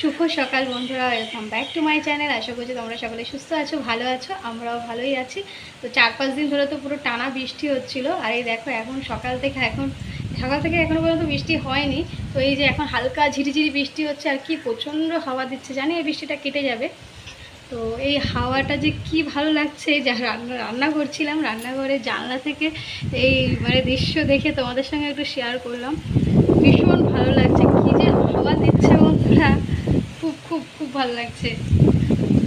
শুভ সকাল বন্ধুরা, welcome back to my channel. আশা করছি তোমরা সকলে সুস্থ আছো, ভালো আছো। আমরাও ভালোই আছি। তো 4-5 দিন ধরে তো পুরো টানা বৃষ্টি হচ্ছিল। আর এই দেখো এখন সকাল থেকে এখনো পর্যন্ত বৃষ্টি হয়নি। তো এই যে এখন হালকা ঝিরিঝিরি বৃষ্টি হচ্ছে আর কি প্রচণ্ড হাওয়া দিচ্ছে। জানি এই বৃষ্টিটা কেটে যাবে। তো এই হাওয়াটা যে কি ভালো লাগছে, যা রান্না করছিলাম রান্নাঘরে জানলা থেকে এই দৃশ্য দেখে তোমাদের সঙ্গে একটু শেয়ার করলাম। ভীষণ ভালো লাগছে, কি যে হাওয়া দিচ্ছে বন্ধুরা, খুব খুব খুব ভালো লাগছে।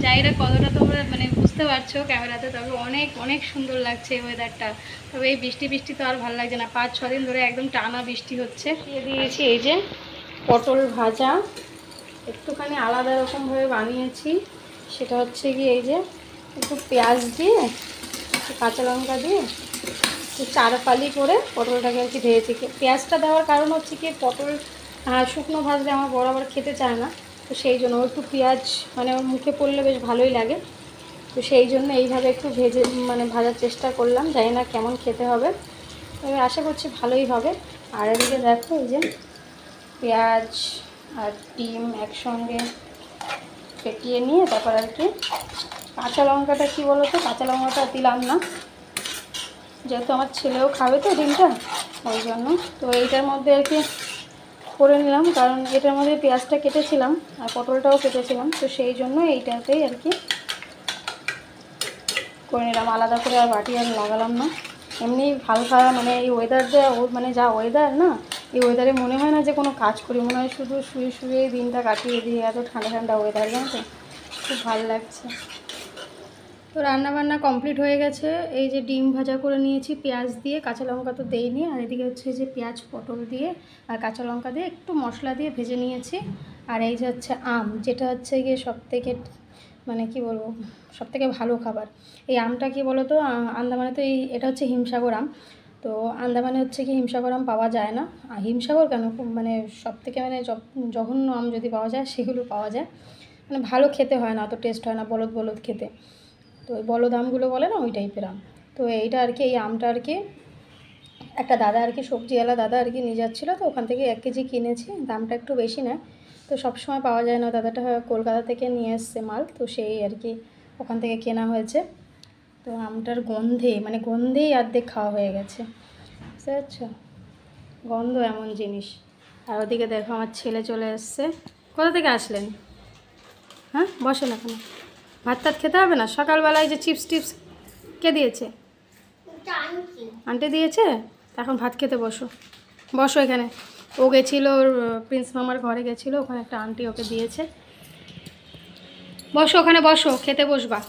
জায়গাটা কতটা তোমরা বুঝতে পারছো ক্যামেরাতে, তবে অনেক অনেক সুন্দর লাগছে এই ওয়েদারটা। তবে এই বৃষ্টি তো আর ভালো লাগছে না, 5-6 দিন ধরে একদম টানা বৃষ্টি হচ্ছে। দিয়ে দিয়েছি এই যে পটল ভাজা, একটুখানি আলাদা রকমভাবে বানিয়েছি। সেটা হচ্ছে কি এই যে একটু পেঁয়াজ দিয়ে কাঁচা লঙ্কা দিয়ে 4 ফালি করে পটলটাকে আর কি ভেজেছি। পেঁয়াজটা দেওয়ার কারণ হচ্ছে কি পটল শুকনো ভাজলে আমার বড় আবার খেতে চায় না, তো সেই জন্য একটু পেঁয়াজ ওর মুখে পড়লে বেশ ভালোই লাগে। তো সেই জন্য এইভাবে একটু ভেজে ভাজার চেষ্টা করলাম। জানি না কেমন খেতে হবে, তবে আশা করছি ভালোই হবে। আর এদিকে দেখো এই যে পেঁয়াজ আর ডিম একসঙ্গে ফেটিয়ে নিয়ে তারপর আর কি কাঁচা লঙ্কাটা কী বলো তো, কাঁচা লঙ্কাটা দিলাম না, যেহেতু আমার ছেলেও খাবে তো ডিমটা, ওই জন্য। তো এইটার মধ্যে আর কি করে নিলাম, কারণ এটার মধ্যে পেঁয়াজটা কেটেছিলাম আর পটলটাও কেটেছিলাম, তো সেই জন্য এইটাতেই আর কি করে নিলাম। আলাদা করে আর বাটি আর লাগালাম না। এমনি হালকা এই ওয়েদার যা ওয়েদার না, এই ওয়েদারে মনে হয় না যে কোনো কাজ করি, মনে হয় শুধু শুয়ে শুয়ে দিনটা কাটিয়ে দিয়ে, এত ঠান্ডা ঠান্ডা ওয়েদার, জানো তো, খুব ভালো লাগছে। তো রান্নাবান্না কমপ্লিট হয়ে গেছে। এই যে ডিম ভাজা করে নিয়েছি পেঁয়াজ দিয়ে, কাঁচা লঙ্কা তো দেইনি। আর এদিকে হচ্ছে যে পেঁয়াজ পটল দিয়ে আর কাঁচা লঙ্কা দিয়ে একটু মশলা দিয়ে ভেজে নিয়েছি। আর এই যে হচ্ছে আম, যেটা হচ্ছে গিয়ে সবথেকে কি বলবো, সবথেকে ভালো খাবার। এই আমটা কি বলো তো, আন্দামানে তো এটা হচ্ছে হিমসাগর আম। তো আন্দামানে হচ্ছে কি হিমসাগর আম পাওয়া যায় না। আর হিমসাগর কেন, সবথেকে জঘন্য আম যদি পাওয়া যায় সেগুলো পাওয়া যায়। ভালো খেতে হয় না, অত টেস্ট হয় না, বলদ বলদ খেতে। তো ওই বলদ আমগুলো বলে না, ওই টাইপের আম। তো এইটা আর কি, এই আমটা আর কি একটা দাদা আর কি, সবজিওয়ালা দাদা আর কি নিয়ে যাচ্ছিলো, তো ওখান থেকে 1 কেজি কিনেছি। দামটা একটু বেশি নেয়, তো সবসময় পাওয়া যায় না। দাদাটা কলকাতা থেকে নিয়ে এসছে মাল, তো সেই আর কি ওখান থেকে কেনা হয়েছে। তো আমটার গন্ধেই অর্ধেক খাওয়া হয়ে গেছে, বুঝতে পারছো, গন্ধ এমন জিনিস। আর ওদিকে দেখো আমার ছেলে চলে এসছে। কোথা থেকে আসলেন? হ্যাঁ, বসেন, এখন ভাত টাত খেতে হবে না? সকালবেলায় যে চিপস টিপস কে দিয়েছে? আন্টি দিয়েছে। এখন ভাত খেতে বসো, বসো এখানে। ও গেছিলো ওর প্রিন্স মামার ঘরে গেছিলো, ওখানে একটা আন্টি ওকে দিয়েছে। বসো ওখানে, বসো, খেতে বসবা।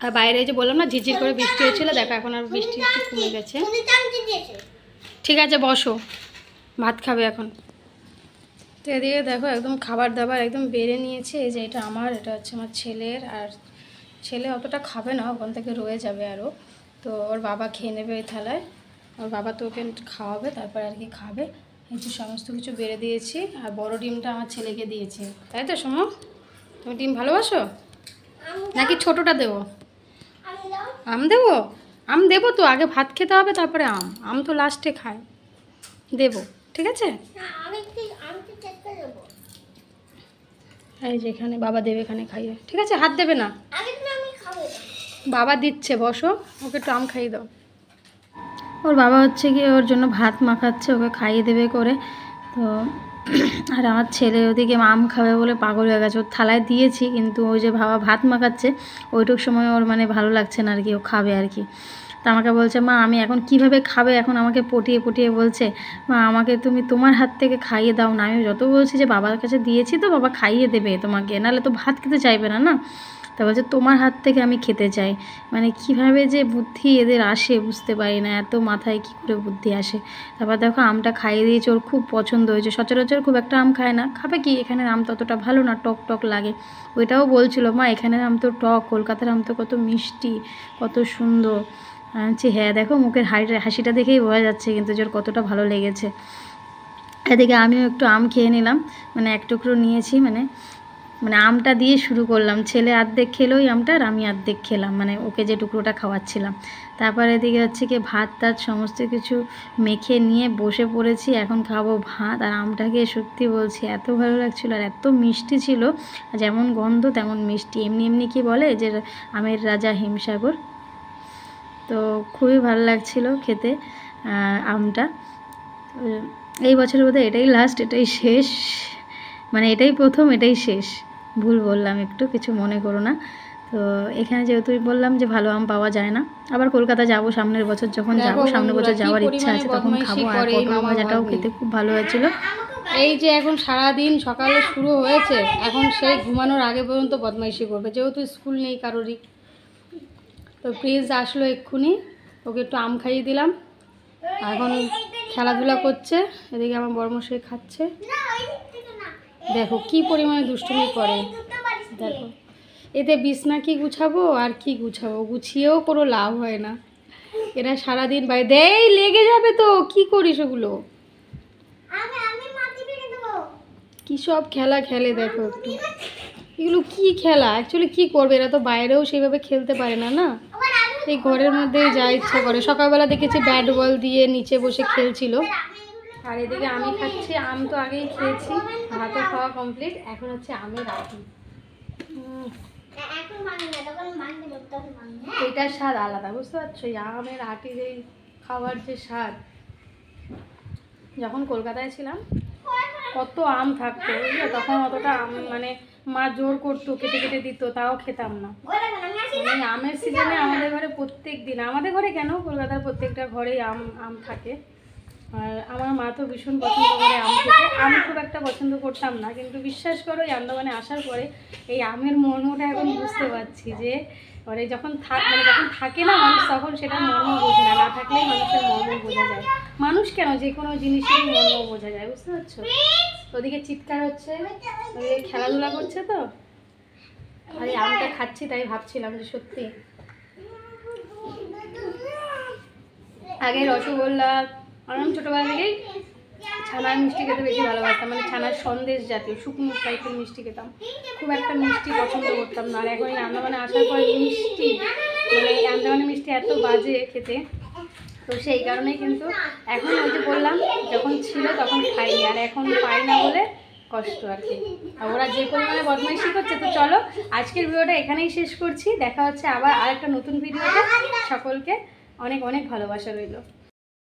আর বাইরে যে বললাম না ঝিরঝির করে বৃষ্টি হচ্ছিলো, দেখো এখন আর বৃষ্টি কমে গেছে। ঠিক আছে বসো, ভাত খাবে এখন। তো এদিকে দেখো একদম খাবার দাবার একদম বেড়ে নিয়েছে। এই যে এটা আমার, এটা হচ্ছে আমার ছেলের। আর ছেলে অতটা খাবে না, ওখান থেকে রয়ে যাবে আরও। তো ওর বাবা খেয়ে নেবে ওই থালায়, ওর বাবা তো ওকে খাওয়াবে, তারপর আর কি খাবে। এই যে সমস্ত কিছু বেড়ে দিয়েছি। আর বড় ডিমটা আমার ছেলেকে দিয়েছি, তাই তো সোমা? তুমি ডিম ভালোবাসো নাকি ছোটোটা দেবো? আম দেবো? আম দেবো তো, আগে ভাত খেতে হবে তারপরে আম তো লাস্টে খায়, দেবো, ঠিক আছে? এই যে এখানে বাবা দেবে, এখানে খাইয়ে, ঠিক আছে? হাত দেবে না, বাবা দিচ্ছে, বসো, ওকে একটু আম খাইয়ে দাও। ওর বাবা হচ্ছে গিয়ে ওর জন্য ভাত মাখাচ্ছে, ওকে খাইয়ে দেবে করে। তো আর আমার ছেলে ওদিকে আম খাবে বলে পাগল হয়ে গেছে। ওর থালায় দিয়েছি, কিন্তু ওই যে বাবা ভাত মাখাচ্ছে ওইটুক সময় ওর ভালো লাগছে না আর কি, ও খাবে আর কি। তো আমাকে বলছে, মা আমি এখন কিভাবে খাবে, এখন আমাকে পটিয়ে পটিয়ে বলছে, মা আমাকে তুমি তোমার হাত থেকে খাইয়ে দাও না। আমি যত বলছি যে বাবার কাছে দিয়েছি তো, বাবা খাইয়ে দেবে তোমাকে, নাহলে তো ভাত খেতে চাইবে না না। তা বলছে তোমার হাত থেকে আমি খেতে চাই। কিভাবে যে বুদ্ধি এদের আসে বুঝতে পারি না, এত মাথায় কী করে বুদ্ধি আসে। তারপর দেখো আমটা খাইয়ে দিয়েছে, ওর খুব পছন্দ হয়েছে। সচরাচর খুব একটা আম খায় না, খাবে কি, এখানের আম ততটা ভালো না, টক টক লাগে। ওইটাও বলছিল, মা এখানের আম তো টক, কলকাতার আম তো কত মিষ্টি, কত সুন্দর। হ্যাঁ, দেখো মুখের হাসিটা দেখেই বোঝা যাচ্ছে কিন্তু যে ওর কতটা ভালো লেগেছে। এদিকে আমিও একটু আম খেয়ে নিলাম, এক টুকরো নিয়েছি, আমটা দিয়ে শুরু করলাম। ছেলে অর্ধেক খেলো ওই আমটা, আর আমি অর্ধেক খেলাম, ওকে যে টুকরোটা খাওয়াচ্ছিলাম। তারপর এদিকে হচ্ছে কি ভাত টাত সমস্ত কিছু মেখে নিয়ে বসে পড়েছি। এখন খাবো ভাত আর আমটা খেয়ে সত্যি বলছি এত ভালো লাগছিলো আর এত মিষ্টি ছিল, যেমন গন্ধ তেমন মিষ্টি। এমনি এমনি কি বলে যে আমের রাজা হিমসাগর, তো খুবই ভালো লাগছিল খেতে আমটা। এই বছরের বোধহয় এটাই লাস্ট, এটাই শেষ, মানে এটাই প্রথম এটাই শেষ, ভুল বললাম একটু, কিছু মনে করো না। তো এখানে যেহেতু বললাম যে ভালো আম পাওয়া যায় না, আবার কলকাতা যাব সামনের বছর, যখন যাব সামনের বছর যাওয়ার ইচ্ছা আছে তখন খাবো। আর পটল ভাজাটাও খেতে খুব ভালো হয়েছিল। এই যে এখন সারাদিন সকালে শুরু হয়েছে, এখন সেই ঘুমানোর আগে পর্যন্ত বদমাইশি করবে, যেহেতু স্কুল নেই কারোরই। তো প্রিন্স আসলো এক্ষুনি, ওকে একটু আম খাইয়ে দিলাম, এখন খেলাধুলা করছে। এদিকে আমার বড়মশাই খাচ্ছে, দেখো কি পরিমাণে দুষ্টুমি করে। দেখো এতে বিছনা কি গুছাবো আর কি গুছাবো, গুছিয়েও কোনো লাভ হয় না। এরা সারাদিন বাইরে দেই, লেগে যাবে তো, কি করিস ওগুলো, কি সব খেলা খেলে দেখো একটু, এগুলো কি খেলা অ্যাকচুয়ালি কি করবে, এরা তো বাইরেও সেইভাবে খেলতে পারে না, না এই ঘরের মধ্যেই যা ইচ্ছা করে। সকালবেলা দেখেছি ব্যাট বল দিয়ে নিচে বসে খেলছিল। আর এদিকে আমি খাচ্ছি, আম তো আগেই খেয়েছি, ভাতে খাওয়া কমপ্লিট, এখন হচ্ছে আমের আটি। এটার স্বাদ আলাদা, বুঝতে পারছো, এই আমের আটির এই খাওয়ার যে স্বাদ। যখন কলকাতায় ছিলাম কত আম থাকতো, বুঝলো, তখন অতটা আম মানে মা জোর করতো, কেটে কেটে দিত, তাও খেতাম না। এই আমের সিজনে আমাদের ঘরে প্রত্যেক দিন, আমাদের ঘরে কেন কলকাতার প্রত্যেকটা ঘরেই আম আম থাকে। আর আমার মা তো ভীষণ পছন্দ করে আম খেতে, আমি খুব একটা পছন্দ করতাম না, কিন্তু বিশ্বাস করো এই আন্দামানে আসার পরে এই আমের মর্মটা এখন বুঝতে পারছি, যে মানে যখন যখন থাকে না মানুষ, তখন সেটা মর্ম বোঝে না, না থাকলেই মানুষের মর্ম বোঝা যায়। মানুষ কেন, যে কোনো জিনিসেরই মর্ম বোঝা যায়, বুঝতে পারছো। ওদিকে চিৎকার হচ্ছে, ওদিকে খেলাধুলা করছে তো, আর এই আমটা খাচ্ছি, তাই ভাবছিলাম যে সত্যি আগে রসগোল্লা, আমি ছোটোবেলা থেকেই ছানার মিষ্টি খেতে বেশি ভালোবাসতাম, মানে ছানার সন্দেশ জাতীয় শুকনো টাইপের মিষ্টি খেতাম, খুব একটা মিষ্টি পছন্দ করতাম না। আর এখন এই আন্দামানে আসার পরে মিষ্টি, মানে এই আন্দামানে মিষ্টি এত বাজে খেতে, তো সেই কারণেই কিন্তু এখন ওই যে বললাম যখন ছিল তখন খাইনি, আর এখন পাই না বলে কষ্ট আর কি। আর ওরা যে পরিমাণে বদমাইশি করছে। তো চলো আজকের ভিডিওটা এখানেই শেষ করছি, দেখা হচ্ছে আবার আরেকটা নতুন ভিডিওতে। সকলকে অনেক অনেক ভালোবাসা রইল।